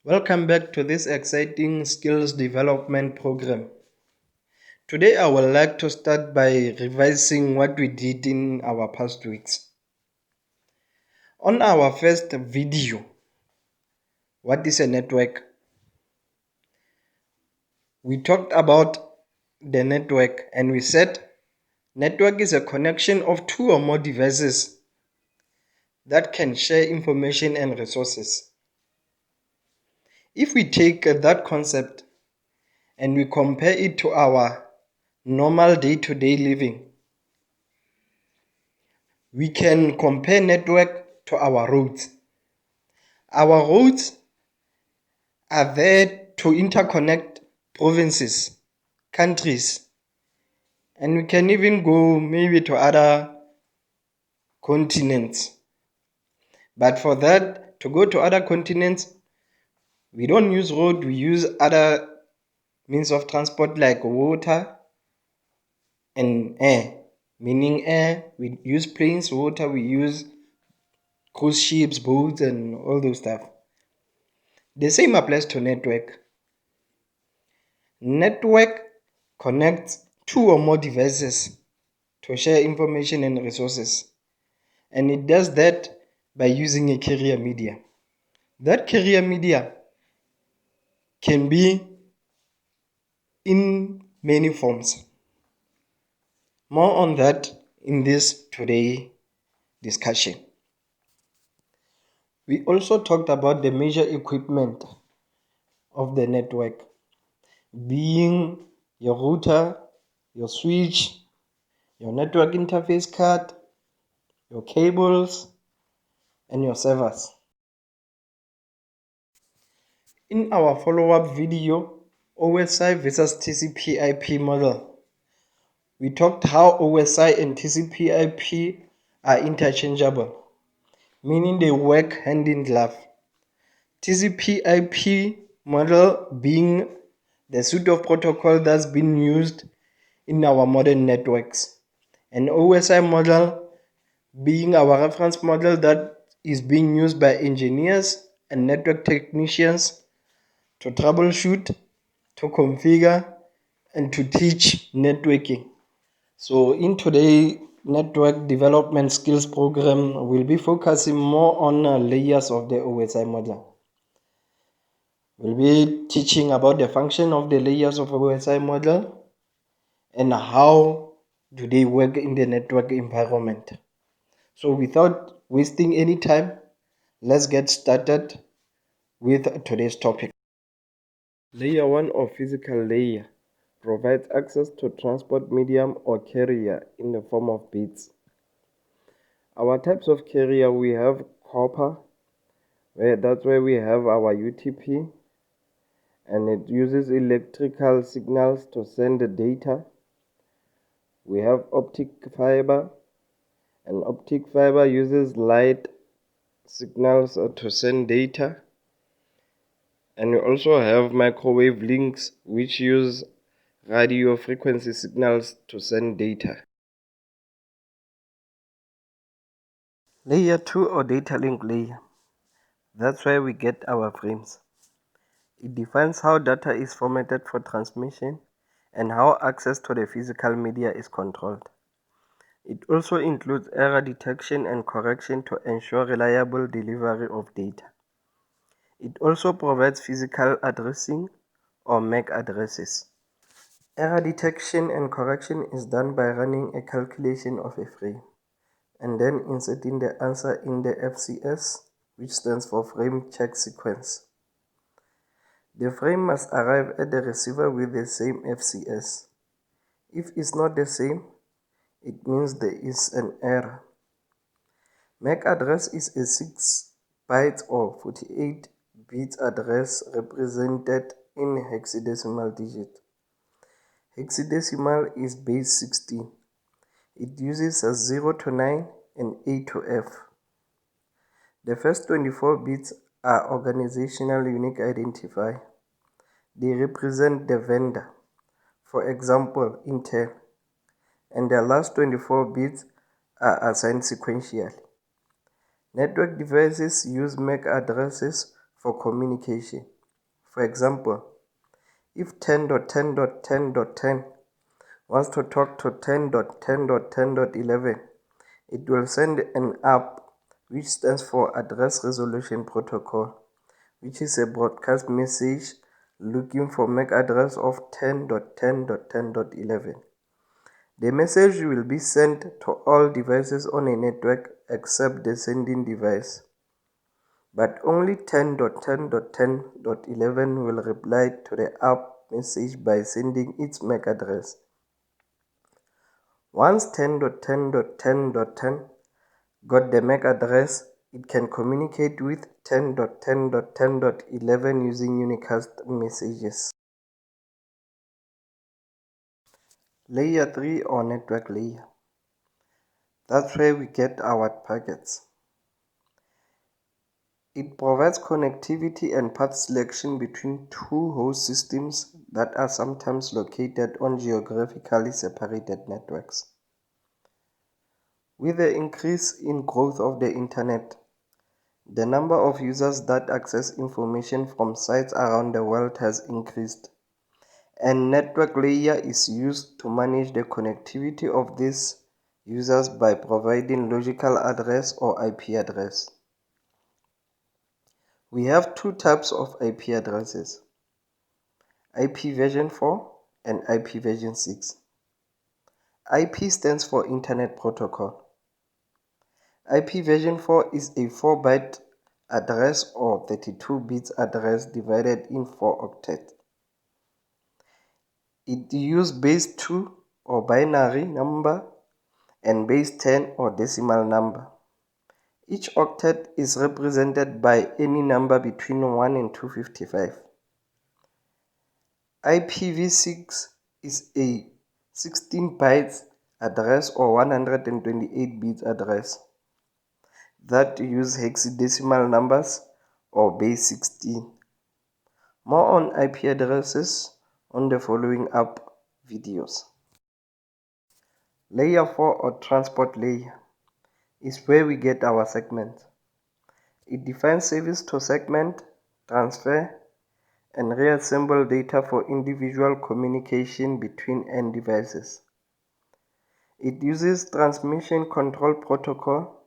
Welcome back to this exciting skills development program. Today I would like to start by revising what we did in our past weeks. On our first video, what is a network? We talked about the network and we said network is a connection of two or more devices that can share information and resources. If we take that concept and we compare it to our normal day-to-day living, we can compare network to our roads. Our roads are there to interconnect provinces, countries, and we can even go maybe to other continents. But for that, to go to other continents, we don't use road, we use other means of transport like water and air. Meaning air, we use planes, water, we use cruise ships, boats, and all those stuff. The same applies to network. Network connects two or more devices to share information and resources, and it does that by using a carrier media. That carrier media can be in many forms. More on that in this today discussion. We also talked about the major equipment of the network, being your router, your switch, your network interface card, your cables, and your servers. In our follow-up video, OSI versus TCP/IP model, we talked how OSI and TCP/IP are interchangeable, meaning they work hand in glove. TCP/IP model being the suite of protocol that's been used in our modern networks, and OSI model being our reference model that is being used by engineers and network technicians to troubleshoot, to configure, and to teach networking. So in today's network development skills program, we'll be focusing more on layers of the OSI model. We'll be teaching about the function of the layers of OSI model and how do they work in the network environment. So without wasting any time, let's get started with today's topic. Layer 1 or physical layer provides access to transport medium or carrier in the form of bits. Our types of carrier, we have copper, that's where we have our UTP, and it uses electrical signals to send the data. We have optic fiber, and optic fiber uses light signals to send data. And we also have microwave links, which use radio frequency signals to send data. Layer 2 or data link layer, that's where we get our frames. It defines how data is formatted for transmission and how access to the physical media is controlled. It also includes error detection and correction to ensure reliable delivery of data. It also provides physical addressing or MAC addresses. Error detection and correction is done by running a calculation of a frame and then inserting the answer in the FCS, which stands for frame check sequence. The frame must arrive at the receiver with the same FCS. If it's not the same, it means there is an error. MAC address is a 6 bytes or 48 bits address represented in hexadecimal digit. Hexadecimal is base 16. It uses a 0 to 9 and A to F. The first 24 bits are organizational unique identifier. They represent the vendor, for example, Intel, and the last 24 bits are assigned sequentially. Network devices use MAC addresses for communication, For example, if 10.10.10.10 wants to talk to 10.10.10.11, it will send an ARP, which stands for Address Resolution Protocol, which is a broadcast message looking for MAC address of 10.10.10.11. The message will be sent to all devices on a network except the sending device, but only 10.10.10.11 will reply to the ARP message by sending its MAC address. Once 10.10.10.10 got the MAC address, it can communicate with 10.10.10.11 using unicast messages. Layer 3 or network layer. That's where we get our packets. It provides connectivity and path selection between two host systems that are sometimes located on geographically separated networks. With the increase in growth of the internet, the number of users that access information from sites around the world has increased, and network layer is used to manage the connectivity of these users by providing logical address or IP address. We have two types of IP addresses: IP version 4 and IP version 6. IP stands for Internet Protocol. IP version 4 is a 4-byte address or 32 bits address divided in 4 octets. It uses base 2 or binary number and base 10 or decimal number. Each octet is represented by any number between 1 and 255. IPv6 is a 16 bytes address or 128 bits address that use hexadecimal numbers or base 16. More on IP addresses on the following up videos. Layer 4 or transport layer is where we get our segments. It defines service to segment, transfer, and reassemble data for individual communication between end devices. It uses Transmission Control Protocol,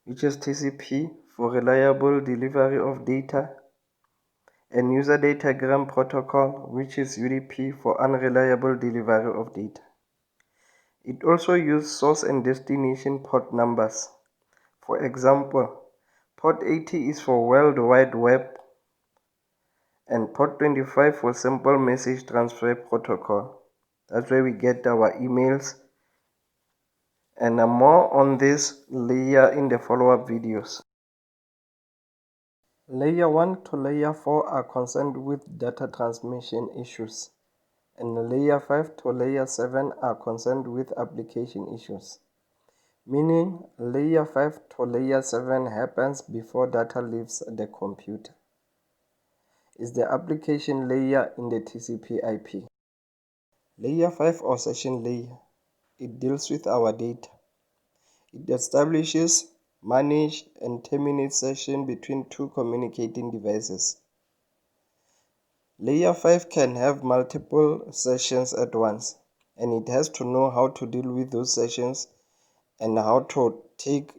which is TCP, for reliable delivery of data, and User Datagram Protocol, which is UDP, for unreliable delivery of data. It also uses source and destination port numbers. For example, port 80 is for World Wide Web and port 25 for Simple Message Transfer Protocol. That's where we get our emails, and more on this layer in the follow-up videos. Layer 1 to Layer 4 are concerned with data transmission issues, and Layer 5 to Layer 7 are concerned with application issues. Meaning, Layer 5 to Layer 7 happens before data leaves the computer. It's the application layer in the TCP IP. Layer 5 or session layer. It deals with our data. It establishes, manages, and terminates session between two communicating devices. Layer 5 can have multiple sessions at once, and it has to know how to deal with those sessions and how to take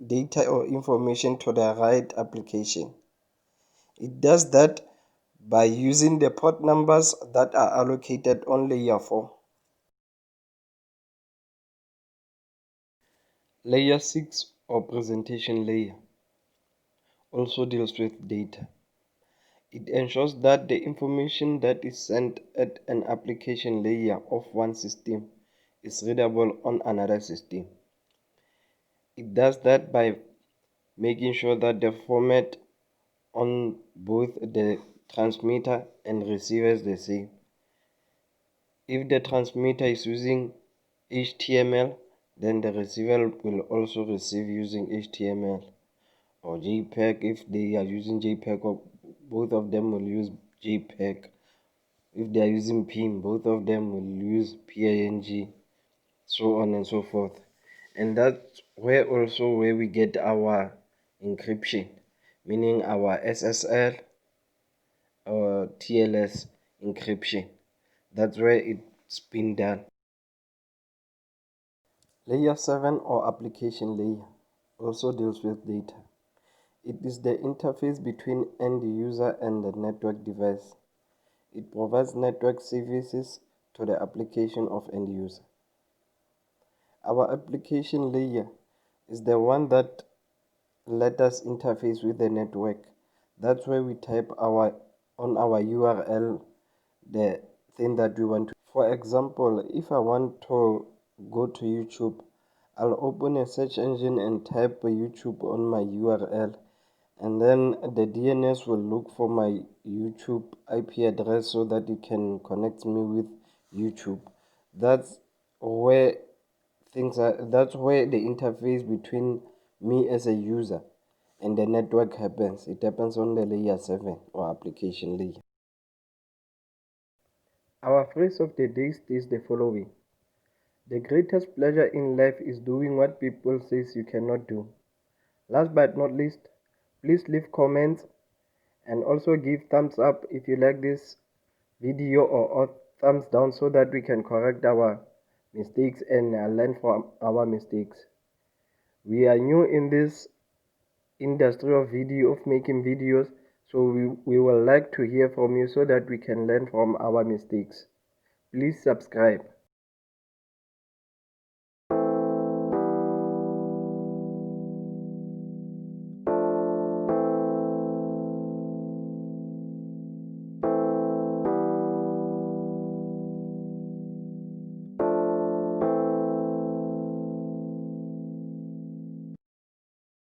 data or information to the right application. It does that by using the port numbers that are allocated on Layer 4. Layer 6 or presentation layer also deals with data. It ensures that the information that is sent at an application layer of one system is readable on another system. It does that by making sure that the format on both the transmitter and receiver is the same. If the transmitter is using HTML, then the receiver will also receive using HTML, or JPEG if they are using JPEG, or both of them will use JPEG. If they are using PIM, both of them will use PNG, so on and so forth. And that's where we get our encryption, meaning our SSL or TLS encryption. That's where it's been done. Layer 7 or application layer also deals with data. It is the interface between end user and the network device. It provides network services to the application of end user. Our application layer is the one that let us interface with the network. That's where we type on our URL the thing that we want to. For example, if I want to go to YouTube, I'll open a search engine and type YouTube on my URL, and then the DNS will look for my YouTube IP address so that it can connect me with YouTube. That's where that's where the interface between me as a user and the network happens. It happens on the layer 7 or application layer. Our phrase of the day is the following: the greatest pleasure in life is doing what people says you cannot do. Last but not least, please leave comments and also give thumbs up if you like this video, or thumbs down so that we can correct our mistakes and learn from our mistakes. We are new in this industry of making videos, so we would like to hear from you so that we can learn from our mistakes. Please subscribe.